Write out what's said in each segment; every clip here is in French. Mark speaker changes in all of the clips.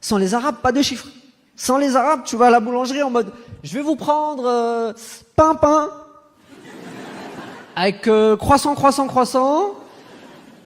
Speaker 1: Sans les Arabes, pas de chiffres. Sans les Arabes, tu vas à la boulangerie en mode, je vais vous prendre pain avec croissant, croissant, croissant.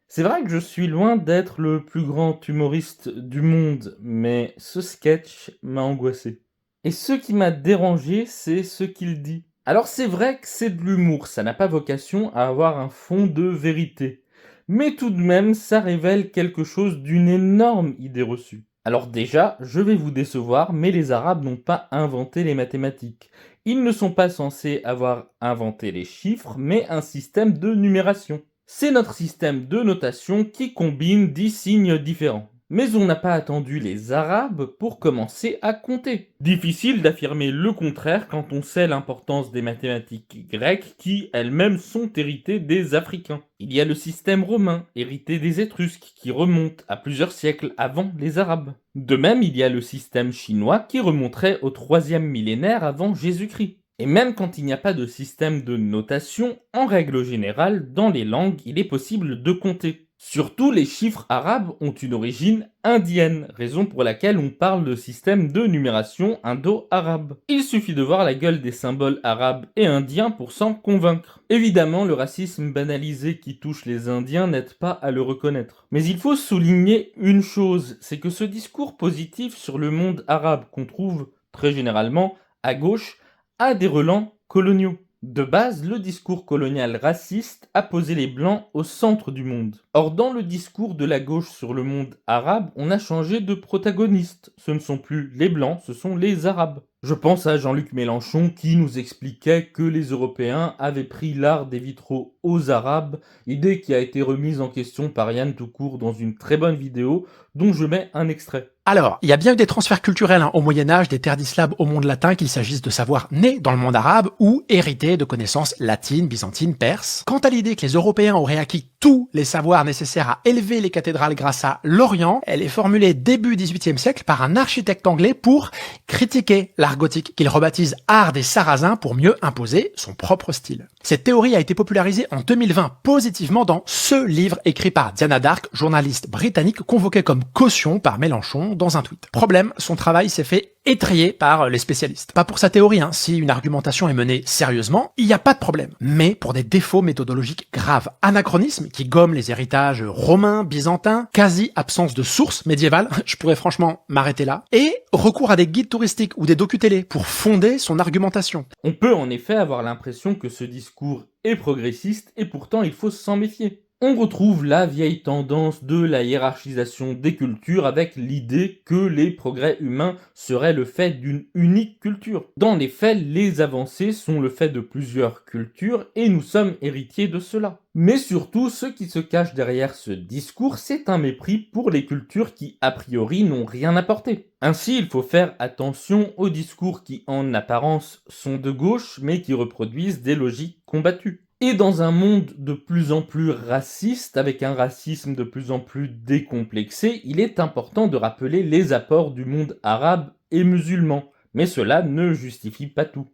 Speaker 2: C'est vrai que je suis loin d'être le plus grand humoriste du monde, mais ce sketch m'a angoissé. Et ce qui m'a dérangé, c'est ce qu'il dit. Alors c'est vrai que c'est de l'humour, ça n'a pas vocation à avoir un fond de vérité. Mais tout de même, ça révèle quelque chose d'une énorme idée reçue. Alors déjà, je vais vous décevoir, mais les Arabes n'ont pas inventé les mathématiques. Ils ne sont pas censés avoir inventé les chiffres, mais un système de numération. C'est notre système de notation qui combine 10 signes différents. Mais on n'a pas attendu les Arabes pour commencer à compter. Difficile d'affirmer le contraire quand on sait l'importance des mathématiques grecques qui elles-mêmes sont héritées des Africains. Il y a le système romain, hérité des Étrusques, qui remonte à plusieurs siècles avant les Arabes. De même, il y a le système chinois qui remonterait au 3e millénaire avant Jésus-Christ. Et même quand il n'y a pas de système de notation, en règle générale, dans les langues, il est possible de compter. Surtout, les chiffres arabes ont une origine indienne, raison pour laquelle on parle de système de numération indo-arabe. Il suffit de voir la gueule des symboles arabes et indiens pour s'en convaincre. Évidemment, le racisme banalisé qui touche les Indiens n'aide pas à le reconnaître. Mais il faut souligner une chose, c'est que ce discours positif sur le monde arabe qu'on trouve très généralement à gauche a des relents coloniaux. De base, le discours colonial raciste a posé les Blancs au centre du monde. Or, dans le discours de la gauche sur le monde arabe, on a changé de protagoniste. Ce ne sont plus les Blancs, ce sont les Arabes. Je pense à Jean-Luc Mélenchon qui nous expliquait que les Européens avaient pris l'art des vitraux aux Arabes, idée qui a été remise en question par Yann Toucourt dans une très bonne vidéo dont je mets un extrait.
Speaker 3: Alors, il y a bien eu des transferts culturels au Moyen-Âge, des terres d'islam au monde latin, qu'il s'agisse de savoirs nés dans le monde arabe ou hérités de connaissances latines, byzantines, perses. Quant à l'idée que les Européens auraient acquis tous les savoirs nécessaires à élever les cathédrales grâce à l'Orient, elle est formulée début XVIIIe siècle par un architecte anglais pour critiquer l'art gothique, qu'il rebaptise art des Sarrasins pour mieux imposer son propre style. Cette théorie a été popularisée en 2020 positivement dans ce livre écrit par Diana Dark, journaliste britannique convoquée comme caution par Mélenchon dans un tweet. Problème, son travail s'est fait étrier par les spécialistes. Pas pour sa théorie, si une argumentation est menée sérieusement, il n'y a pas de problème. Mais pour des défauts méthodologiques graves. Anachronisme qui gomme les héritages romains, byzantins, quasi-absence de sources médiévales, je pourrais franchement m'arrêter là, et recours à des guides touristiques ou des docu-télé pour fonder son argumentation.
Speaker 2: On peut en effet avoir l'impression que ce discours est progressiste et pourtant il faut s'en méfier. On retrouve la vieille tendance de la hiérarchisation des cultures avec l'idée que les progrès humains seraient le fait d'une unique culture. Dans les faits, les avancées sont le fait de plusieurs cultures et nous sommes héritiers de cela. Mais surtout, ce qui se cache derrière ce discours, c'est un mépris pour les cultures qui, a priori, n'ont rien apporté. Ainsi, il faut faire attention aux discours qui, en apparence, sont de gauche, mais qui reproduisent des logiques combattues. Et dans un monde de plus en plus raciste, avec un racisme de plus en plus décomplexé, il est important de rappeler les apports du monde arabe et musulman. Mais cela ne justifie pas tout.